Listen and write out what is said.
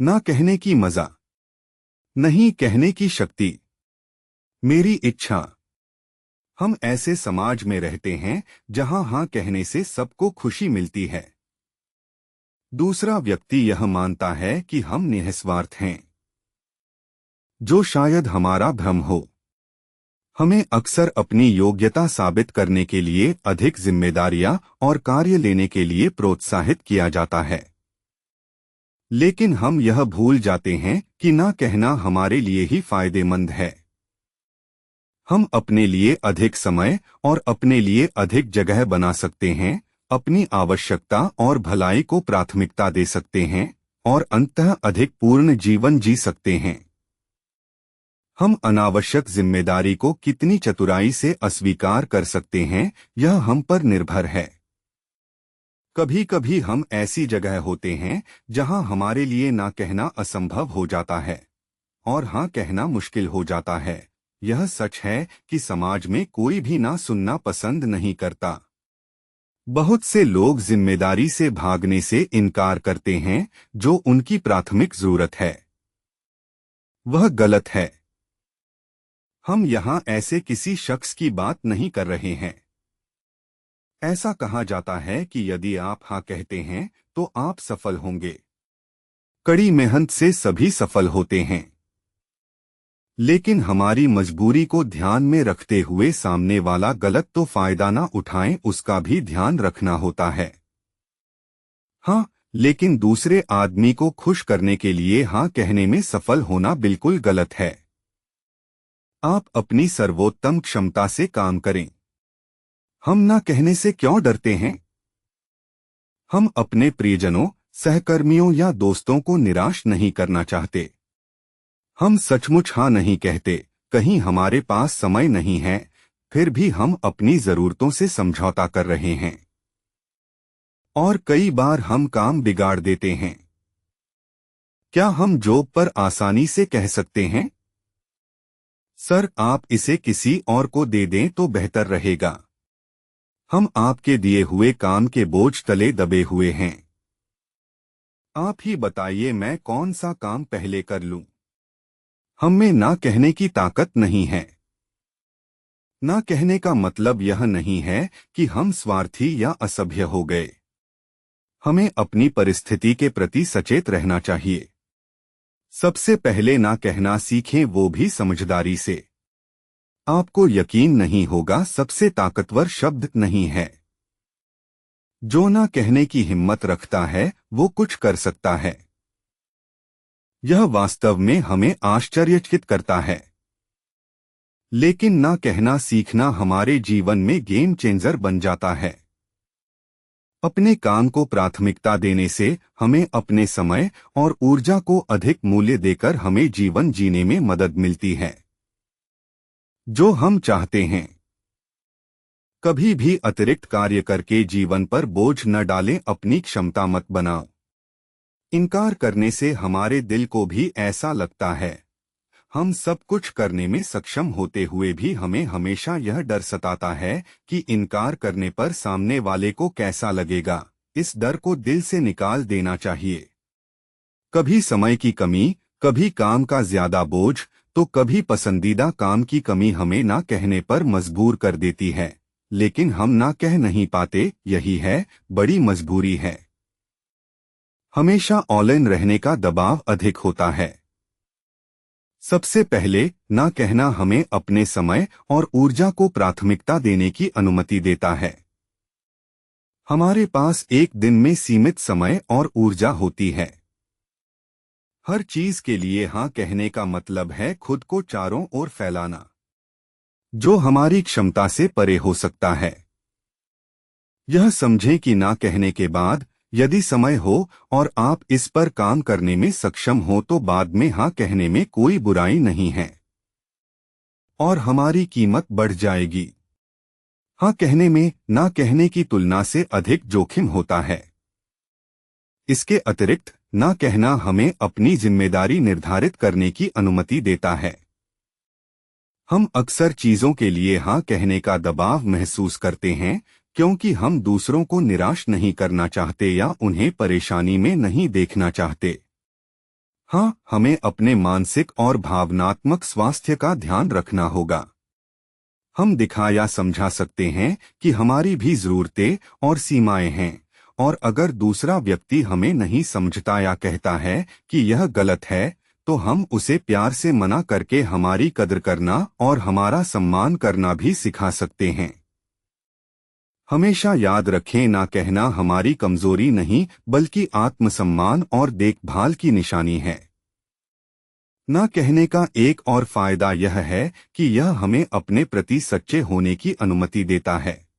ना कहने की मजा, नहीं कहने की शक्ति, मेरी इच्छा। हम ऐसे समाज में रहते हैं जहां हाँ कहने से सबको खुशी मिलती है। दूसरा व्यक्ति यह मानता है कि हम निस्वार्थ हैं, जो शायद हमारा भ्रम हो। हमें अक्सर अपनी योग्यता साबित करने के लिए अधिक जिम्मेदारियां और कार्य लेने के लिए प्रोत्साहित किया जाता है। लेकिन हम यह भूल जाते हैं कि ना कहना हमारे लिए ही फायदेमंद है। हम अपने लिए अधिक समय और अपने लिए अधिक जगह बना सकते हैं, अपनी आवश्यकता और भलाई को प्राथमिकता दे सकते हैं और अंततः अधिक पूर्ण जीवन जी सकते हैं। हम अनावश्यक जिम्मेदारी को कितनी चतुराई से अस्वीकार कर सकते हैं, यह हम पर निर्भर है। कभी कभी हम ऐसी जगह होते हैं जहां हमारे लिए ना कहना असंभव हो जाता है और हाँ कहना मुश्किल हो जाता है। यह सच है कि समाज में कोई भी ना सुनना पसंद नहीं करता। बहुत से लोग जिम्मेदारी से भागने से इनकार करते हैं, जो उनकी प्राथमिक जरूरत है। वह गलत है। हम यहाँ ऐसे किसी शख्स की बात नहीं कर रहे हैं। ऐसा कहा जाता है कि यदि आप हाँ कहते हैं तो आप सफल होंगे। कड़ी मेहनत से सभी सफल होते हैं, लेकिन हमारी मजबूरी को ध्यान में रखते हुए सामने वाला गलत तो फायदा ना उठाएं, उसका भी ध्यान रखना होता है। हाँ, लेकिन दूसरे आदमी को खुश करने के लिए हाँ कहने में सफल होना बिल्कुल गलत है। आप अपनी सर्वोत्तम क्षमता से काम करें। हम ना कहने से क्यों डरते हैं? हम अपने प्रियजनों, सहकर्मियों या दोस्तों को निराश नहीं करना चाहते। हम सचमुच हाँ नहीं कहते, कहीं हमारे पास समय नहीं है, फिर भी हम अपनी जरूरतों से समझौता कर रहे हैं। और कई बार हम काम बिगाड़ देते हैं। क्या हम जॉब पर आसानी से कह सकते हैं, सर आप इसे किसी और को दे दें तो बेहतर रहेगा। हम आपके दिए हुए काम के बोझ तले दबे हुए हैं। आप ही बताइए मैं कौन सा काम पहले कर लूं। हम में ना कहने की ताकत नहीं है। ना कहने का मतलब यह नहीं है कि हम स्वार्थी या असभ्य हो गए। हमें अपनी परिस्थिति के प्रति सचेत रहना चाहिए। सबसे पहले ना कहना सीखें, वो भी समझदारी से। आपको यकीन नहीं होगा, सबसे ताकतवर शब्द नहीं है। जो ना कहने की हिम्मत रखता है वो कुछ कर सकता है। यह वास्तव में हमें आश्चर्यचकित करता है। लेकिन ना कहना सीखना हमारे जीवन में गेम चेंजर बन जाता है। अपने काम को प्राथमिकता देने से हमें अपने समय और ऊर्जा को अधिक मूल्य देकर हमें जीवन जीने में मदद मिलती है जो हम चाहते हैं। कभी भी अतिरिक्त कार्य करके जीवन पर बोझ न डालें, अपनी क्षमता मत बनाओ। इनकार करने से हमारे दिल को भी ऐसा लगता है हम सब कुछ करने में सक्षम होते हुए भी हमें हमेशा यह डर सताता है कि इनकार करने पर सामने वाले को कैसा लगेगा। इस डर को दिल से निकाल देना चाहिए। कभी समय की कमी, कभी काम का ज्यादा बोझ, तो कभी पसंदीदा काम की कमी हमें ना कहने पर मजबूर कर देती है, लेकिन हम ना कह नहीं पाते, यही है बड़ी मजबूरी है। हमेशा ऑनलाइन रहने का दबाव अधिक होता है। सबसे पहले ना कहना हमें अपने समय और ऊर्जा को प्राथमिकता देने की अनुमति देता है। हमारे पास एक दिन में सीमित समय और ऊर्जा होती है। हर चीज के लिए हाँ कहने का मतलब है खुद को चारों ओर फैलाना, जो हमारी क्षमता से परे हो सकता है। यह समझें कि ना कहने के बाद यदि समय हो और आप इस पर काम करने में सक्षम हो तो बाद में हाँ कहने में कोई बुराई नहीं है और हमारी कीमत बढ़ जाएगी। हाँ कहने में ना कहने की तुलना से अधिक जोखिम होता है। इसके अतिरिक्त ना कहना हमें अपनी जिम्मेदारी निर्धारित करने की अनुमति देता है। हम अक्सर चीजों के लिए हाँ कहने का दबाव महसूस करते हैं क्योंकि हम दूसरों को निराश नहीं करना चाहते या उन्हें परेशानी में नहीं देखना चाहते। हाँ, हमें अपने मानसिक और भावनात्मक स्वास्थ्य का ध्यान रखना होगा। हम दिखा या समझा सकते हैं कि हमारी भी जरूरतें और सीमाएं हैं, और अगर दूसरा व्यक्ति हमें नहीं समझता या कहता है कि यह गलत है, तो हम उसे प्यार से मना करके हमारी कद्र करना और हमारा सम्मान करना भी सिखा सकते हैं। हमेशा याद रखें, ना कहना हमारी कमजोरी नहीं बल्कि आत्मसम्मान और देखभाल की निशानी है। ना कहने का एक और फायदा यह है कि यह हमें अपने प्रति सच्चे होने की अनुमति देता है।